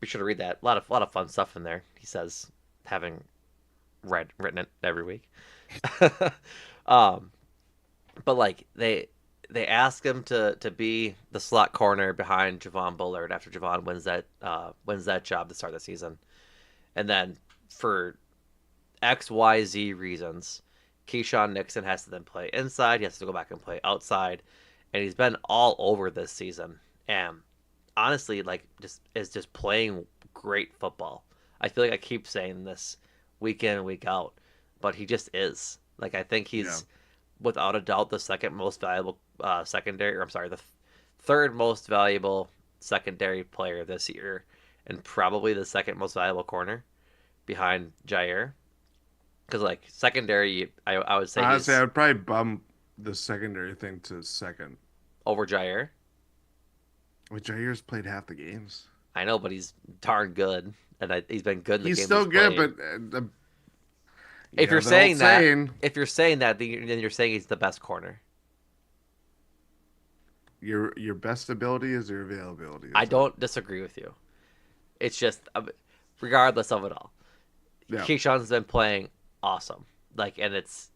Be sure to read that. A lot of fun stuff in there. He says, having written it every week. um, but like they ask him to be the slot corner behind Javon Bullard after Javon wins that job to start the season, and then for XYZ reasons, Keyshawn Nixon has to then play inside. He has to go back and play outside, and he's been all over this season. And honestly, like just playing great football. I feel like I keep saying this week in and week out, but he just is. Like I think Yeah. he's without a doubt the second most valuable secondary, or I'm sorry, the third most valuable secondary player this year, and probably the second most valuable corner behind Jair. Because like secondary, I would say Honestly, I he's would probably bump the secondary thing to second. over Jair. Which Jair's played half the games. I know, but he's darn good, and he's been good in the He's games still he's good, played. but If you're the old saying that, saying, then you're saying he's the best corner. your best ability is your availability, I isn't it? don't disagree with you. It's just, regardless of it all, Yeah. Keyshawn's been playing awesome. Like, and it's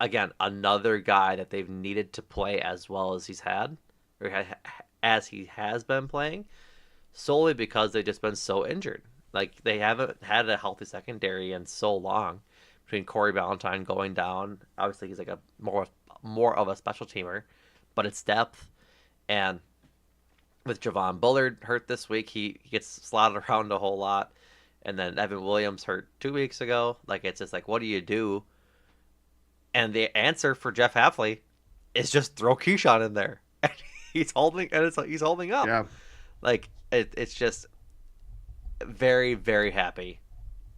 again another guy that they've needed to play as well as he's had, or as he has been playing, solely because they've just been so injured. Like they haven't had a healthy secondary in so long. Between Corey Ballantyne going down, obviously he's like a more of a special teamer, but it's depth. And with Javon Bullard hurt this week, he gets slotted around a whole lot. And then Evan Williams hurt 2 weeks ago. Like it's just like, what do you do? And the answer for Jeff Hafley is just throw Keyshawn in there. And he's holding up. Yeah. Like it's just very happy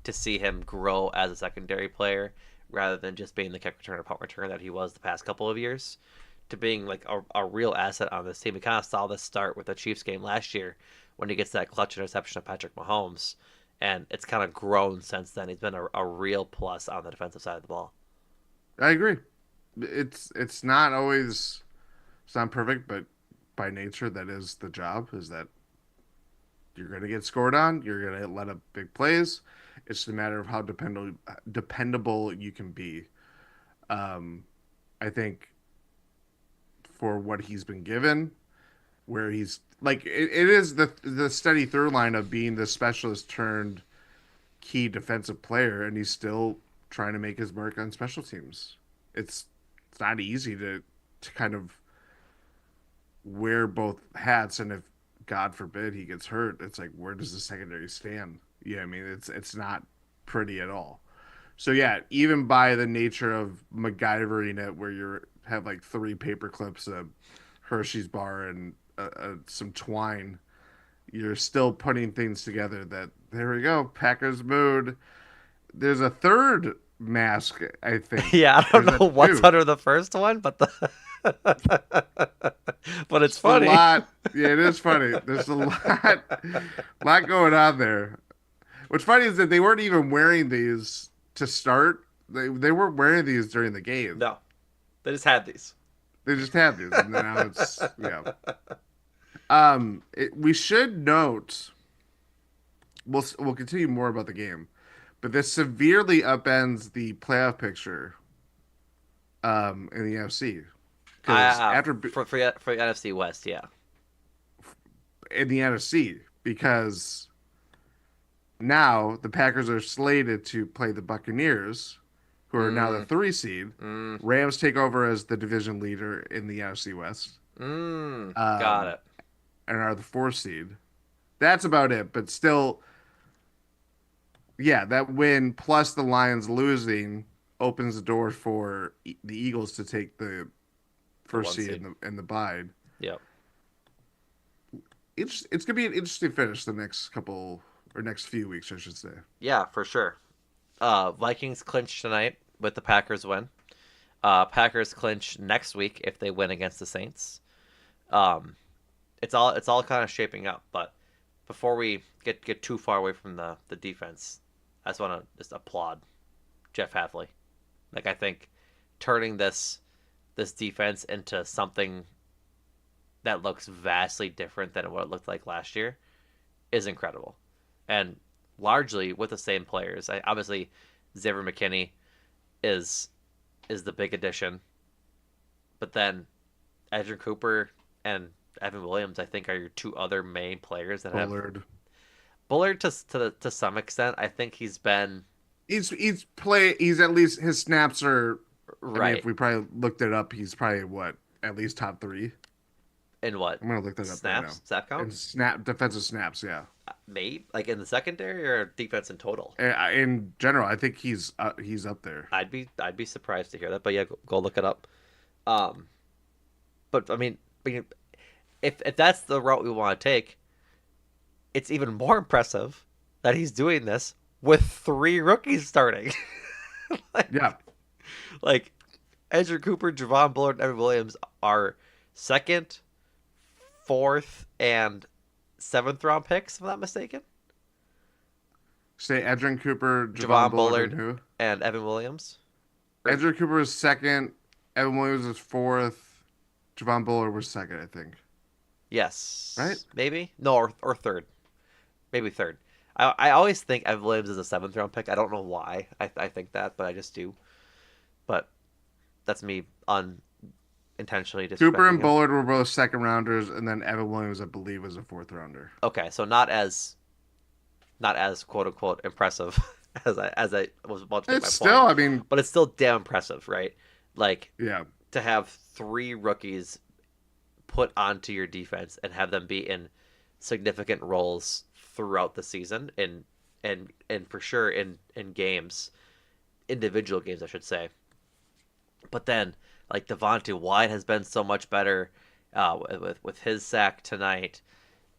to see him grow as a secondary player rather than just being the kick returner, punt returner that he was the past couple of years, to being like a real asset on this team. We kind of saw this start with the Chiefs game last year when he gets that clutch interception of Patrick Mahomes, and it's kind of grown since then. He's been a real plus on the defensive side of the ball. I agree. It's not always it's not perfect, but by nature that is the job, is that you're gonna get scored on, you're gonna let up big plays. It's a matter of how dependable you can be. Um, I think for what he's been given, where he's like it is the steady through line of being the specialist turned key defensive player, and he's still trying to make his mark on special teams. It's it's not easy to kind of wear both hats, and if God forbid he gets hurt, it's like where does the secondary stand? Yeah, I mean it's not pretty at all. So yeah, even by the nature of MacGyvering it, where you have like three paper clips, a Hershey's bar, and some twine, you're still putting things together. That there we go, Packers mood. There's a third mask, I think, Yeah, I or is don't that know what's two? under the first one, but the but it's It's a funny. lot. Yeah, it is funny. There's a lot going on there. What's funny is that they weren't even wearing these to start. They weren't wearing these during the game. No, they just had these. They just had these, and then now it's yeah. We should note. We'll continue more about the game, but this severely upends the playoff picture. In the NFC, because For the NFC West, yeah. in the NFC because now the Packers are slated to play the Buccaneers, who are now the Mm, 3 seed. mm, Rams take over as the division leader in the NFC West, got um, it. and are the 4 seed. That's about it, but still, yeah, that win plus the Lions losing opens the door for the Eagles to take the The first one seed seed. in the bye. Yep. It's gonna be an interesting finish the next couple or next few weeks, I should say. Yeah, for sure. Vikings clinch tonight with the Packers win. Packers clinch next week if they win against the Saints. Um, it's all kind of shaping up. But before we get too far away from the defense, I just want to just applaud Jeff Hadley. Like I think turning this defense into something that looks vastly different than what it looked like last year is incredible, and largely with the same players. Obviously, Xavier McKinney is is the big addition, but then Edgerrin Cooper and Evan Williams, I think, are your two other main players that have Bullard. Bullard to some extent. I think he's been He's at least his snaps are. I mean, if right we probably looked it up, he's probably what at least top 3. in what I'm gonna look that up right now. snap count, And defensive snaps, yeah. maybe like in the secondary or defense in total. In general, I think he's up there. I'd be surprised to hear that, but yeah, go look it up. Um, but I mean, if that's the route we want to take, it's even more impressive that he's doing this with three rookies starting. like, Yeah, like Ezra Cooper, Javon Bullard, and Evan Williams are second, fourth, and seventh round picks, if I'm not mistaken. say Edgerrin Cooper, Javon Javon Bullard, and Bullard who? and Evan Williams. Or, Edgerrin Cooper was second. Evan Williams was fourth. Javon Bullard was second, I think. Right? yes, maybe no, or third, maybe third. I always think Evan Williams is a seventh round pick. I don't know why I think that, but I just do. But that's me unintentionally Cooper disrespecting and him. Bullard were both second rounders, and then Evan Williams, I believe, was a fourth rounder. Okay, so not as quote unquote impressive as I was about to make my It's point, still, I mean, but it's still damn impressive, right? Like yeah, to have three rookies put onto your defense and have them be in significant roles throughout the season and for sure in games, individual games I should say. But then like Devontae White has been so much better with his sack tonight.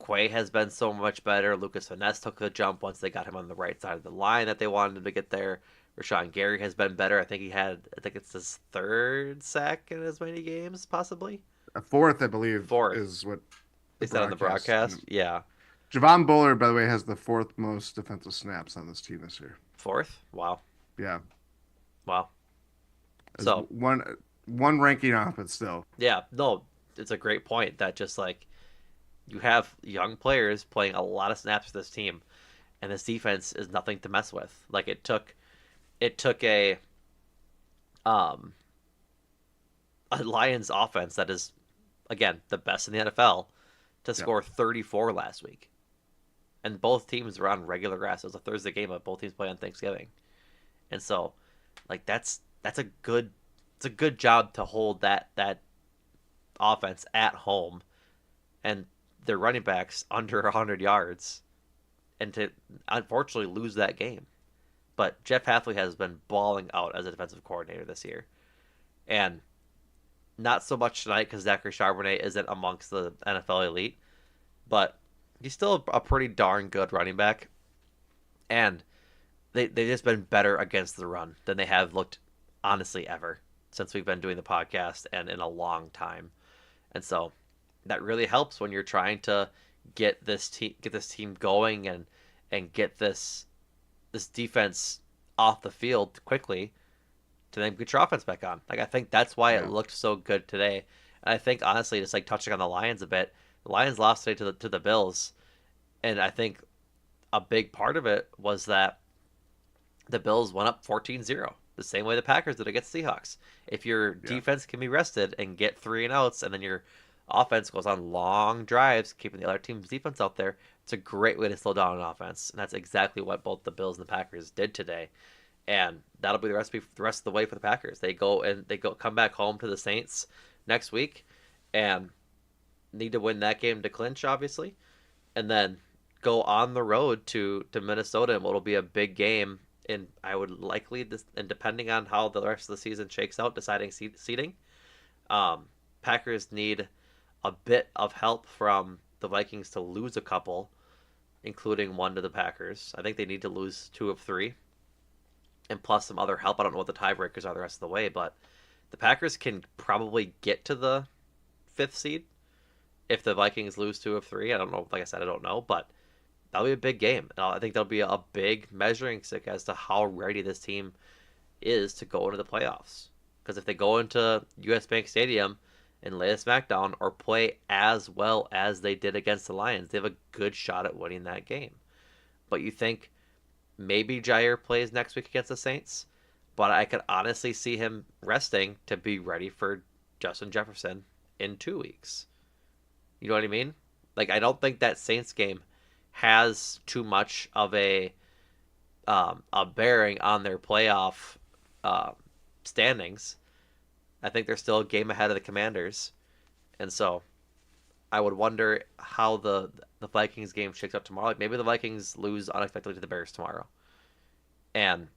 Quay has been so much better. Lucas Finesse took the jump once they got him on the right side of the line that they wanted him to get there. Rashawn Gary has been better. I think it's his third sack in as many games, possibly. a fourth, I believe, Fourth. is what the They said on the broadcast. broadcast. Yeah. Javon Bullard, by the way, has the fourth most defensive snaps on this team this year. Fourth? Wow. Yeah, Wow. as So, one ranking off, but still. yeah, no, it's a great point that just like you have young players playing a lot of snaps for this team, and this defense is nothing to mess with. Like it took um a Lions offense that is again the best in the NFL to Yeah. score 34 last week. And both teams were on regular grass. It was a Thursday game, but both teams play on Thanksgiving. And so like that's a good it's a good job to hold that offense at home and their running backs under 100 yards and to unfortunately lose that game. But Jeff Hafley has been balling out as a defensive coordinator this year, and not so much tonight because Zachary Charbonnet isn't amongst the NFL elite, but he's still a pretty darn good running back, and they've just been better against the run than they have looked honestly ever since we've been doing the podcast and in a long time. And so that really helps when you're trying to get this team going and get this defense off the field quickly to then get your offense back on. Like I think that's why it Yeah. looked so good today. And I think honestly, just like touching on the Lions a bit, the Lions lost today to the Bills, and I think a big part of it was that the Bills went up 14-0, the same way the Packers did against Seahawks. If your Yeah. defense can be rested and get three and outs, and then your offense goes on long drives, keeping the other team's defense out there, it's a great way to slow down an offense. And that's exactly what both the Bills and the Packers did today. And that'll be the recipe the rest of the way for the Packers. They come back home to the Saints next week and need to win that game to clinch, obviously, and then go on the road to Minnesota and what'll be a big game. And I would likely this, and depending on how the rest of the season shakes out, deciding seeding, um, Packers need a bit of help from the Vikings to lose a couple, including one to the Packers. I think they need to lose two of three, and plus some other help. I don't know what the tiebreakers are the rest of the way, but the Packers can probably get to the fifth seed if the Vikings lose two of three. I don't know. Like I said, I don't know, but that'll be a big game. And I think that'll be a big measuring stick as to how ready this team is to go into the playoffs. Because if they go into US Bank Stadium and lay a smackdown or play as well as they did against the Lions, they have a good shot at winning that game. But you think maybe Jair plays next week against the Saints, but I could honestly see him resting to be ready for Justin Jefferson in 2 weeks. You know what I mean? Like I don't think that Saints game has too much of a bearing on their playoff uh, standings. I think they're still a game ahead of the Commanders, and so I would wonder how the Vikings game shakes up tomorrow. Like maybe the Vikings lose unexpectedly to the Bears tomorrow, and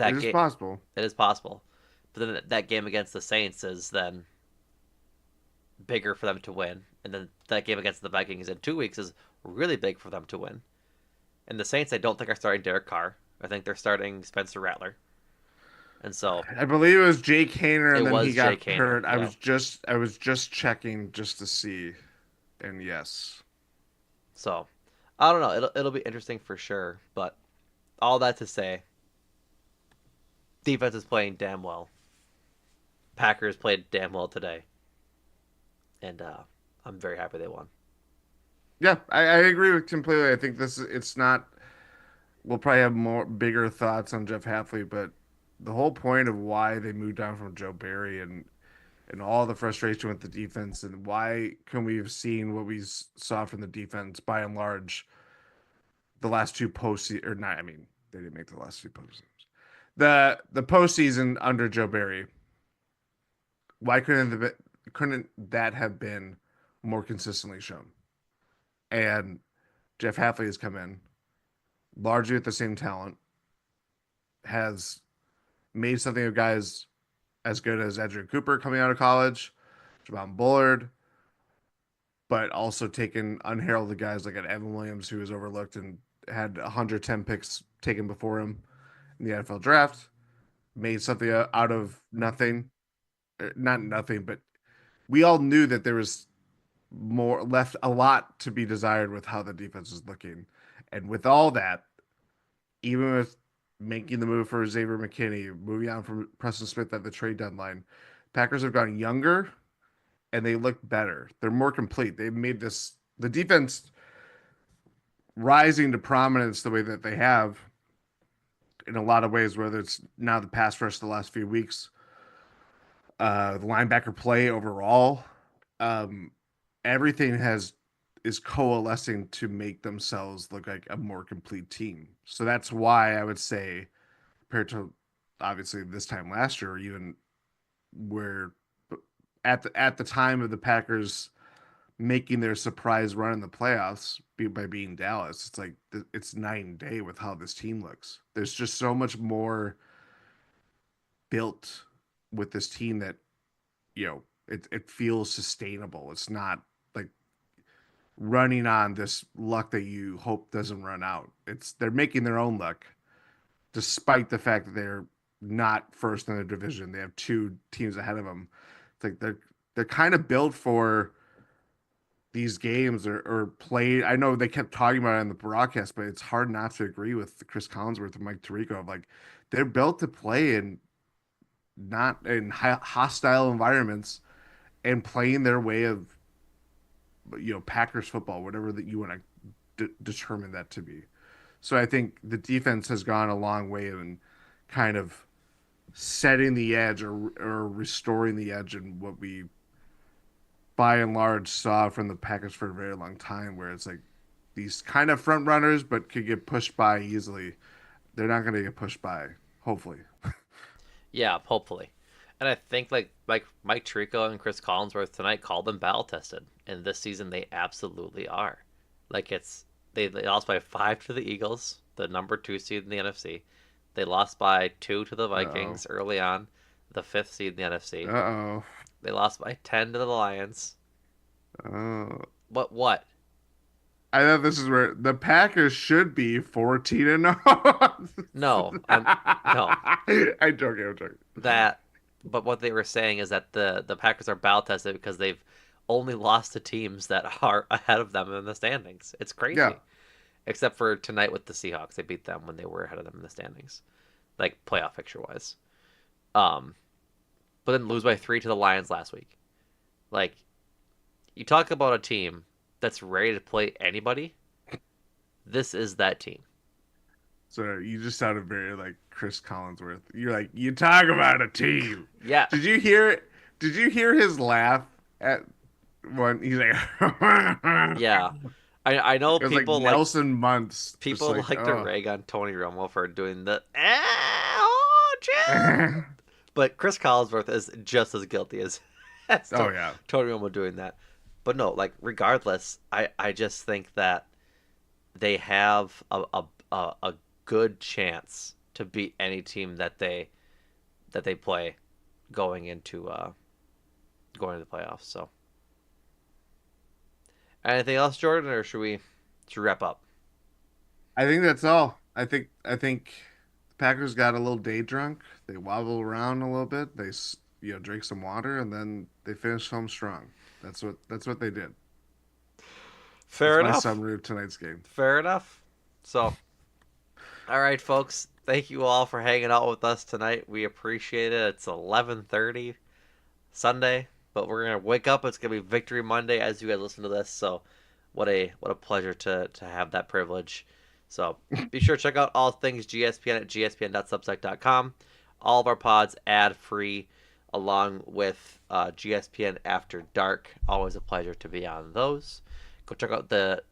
It that is game possible. it is possible. But then that game against the Saints is then bigger for them to win, and then that game against the Vikings in 2 weeks is really big for them to win. And the Saints, I don't think are starting Derek Carr. I think they're starting Spencer Rattler, and so I believe it was Jake Hayner, it and then he was Jake got Hayner. hurt. Yeah. I was just checking just to see, and yes, So I don't know. It'll be interesting for sure. But all that to say, defense is playing damn well. Packers played damn well today, and I'm very happy they won. yeah, I agree with completely. I think it's not. We'll probably have more bigger thoughts on Jeff Hafley, but the whole point of why they moved on from Joe Barry and all the frustration with the defense and why can we have seen what we saw from the defense by and large the last two postseason or not? I mean, they didn't make the last two postseasons. The postseason under Joe Barry. Why couldn't that have been more consistently shown? And Jeff Hafley has come in largely with the same talent, has made something of guys as good as Edgerrin Cooper coming out of college, Javon Bullard, but also taken unheralded guys like an Evan Williams who was overlooked and had 110 picks taken before him in the NFL draft, made something out of nothing. Not nothing, but we all knew that there was more left a lot to be desired with how the defense is looking. And with all that, even with making the move for Xavier McKinney, moving on from Preston Smith at the trade deadline, Packers have gone younger and they look better. They're more complete. They've made the defense rising to prominence the way that they have in a lot of ways, whether it's now the pass rush the last few weeks, the linebacker play overall. Um, everything is coalescing to make themselves look like a more complete team. So that's why I would say, compared to obviously this time last year, or even where at the time of the Packers making their surprise run in the playoffs by being Dallas. It's like it's night and day with how this team looks. There's just so much more built with this team that it feels sustainable. It's not like running on this luck that you hope doesn't run out. It's they're making their own luck, despite the fact that they're not first in the division. They have two teams ahead of them. It's like they're kind of built for these games or played. I know they kept talking about it in the broadcast, but it's hard not to agree with Chris Collinsworth and Mike Tirico of like they're built to play in not in hostile environments and playing their way of Packers football, whatever that you want to determine that to be. So I think the defense has gone a long way in kind of setting the edge or restoring the edge in what we by and large saw from the Packers for a very long time, where it's like these kind of front runners but could get pushed by easily. They're not going to get pushed by, hopefully. Yeah, hopefully. And I think like Mike Tirico and Chris Collinsworth tonight called them battle tested, and this season they absolutely are. Like they lost by 5 to the Eagles, the number 2 seed in the NFC. They lost by 2 to the Uh Vikings early on, the 5th seed in the oh. NFC. Uh They lost by 10 to the Lions. oh. What? I thought this is where the Packers should be 14-0. No, no. I'm joking. I'm joking. That but what they were saying is that the Packers are battle tested because they've only lost to teams that are ahead of them in the standings. It's Yeah. crazy. Except for tonight with the Seahawks. They beat them when they were ahead of them in the standings. Like playoff picture wise. Um but then lose by 3 to the Lions last week. Like you talk about a team that's ready to play anybody. This is that team. So you just sounded very like Chris Collinsworth. You're like, you talk about a team. Yeah. Did you hear it? Did you hear his laugh at when he's like Yeah. I know it was like people like Nelson Muntz, just people like, like to oh. rag on Tony Romo for doing the oh chill. But Chris Collinsworth is just as guilty as Oh yeah. Tony Romo doing that. But no, like regardless, I just think that they have a good chance to beat any team that they play going into going to the playoffs. So anything else, Jordan, or should we wrap up? I think that's all. I think the Packers got a little day drunk. They wobbled around a little bit. They drink some water and then they finished home strong. That's what they did. Fair That's my enough. summary of tonight's game. Fair enough. So, all right, folks. Thank you all for hanging out with us tonight. We appreciate it. It's 11:30 Sunday, but we're gonna wake up. It's gonna be Victory Monday as you guys listen to this. So, what a pleasure to have that privilege. So, be sure to check out all things GSPN at gspn.substack.com. All of our pods ad free, along with GSPN After Dark. Always a pleasure to be on those. Go check out the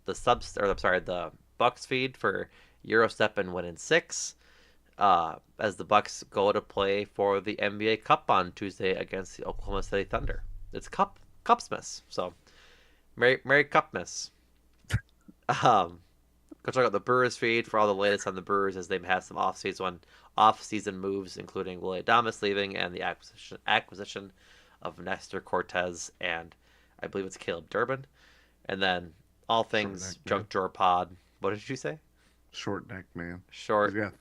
Bucks feed for Eurostep and Win in Six. As the Bucks go to play for the NBA Cup on Tuesday against the Oklahoma City Thunder. It's Cupsmas, so Merry Cupmas. Go check out the Brewers feed for all the latest on the Brewers as they have some off-season moves, including Willie Adames leaving and the acquisition of Nestor Cortez and I believe it's Caleb Durbin. And then all Short things neck man. Junk Drawer Pod. What did you say? Short neck man. He's Short. got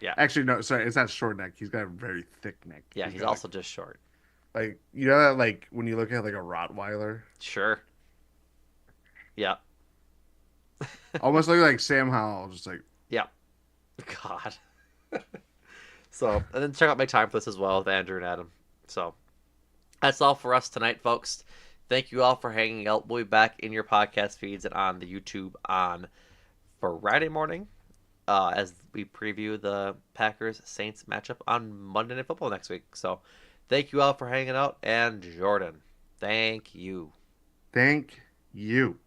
Yeah. actually no, sorry, it's not short neck. He's got a very thick neck. Yeah, he's got also just short. like you know that like when you look at like a Rottweiler, Sure. Yeah. almost like Sam Howell, just like Yeah. God. So, and then check out my time for this as well with Andrew and Adam. So, that's all for us tonight, folks. Thank you all for hanging out. We'll be back in your podcast feeds and on the YouTube on Friday morning as we preview the Packers Saints matchup on Monday Night Football next week. So, thank you all for hanging out. And Jordan, thank you. thank you.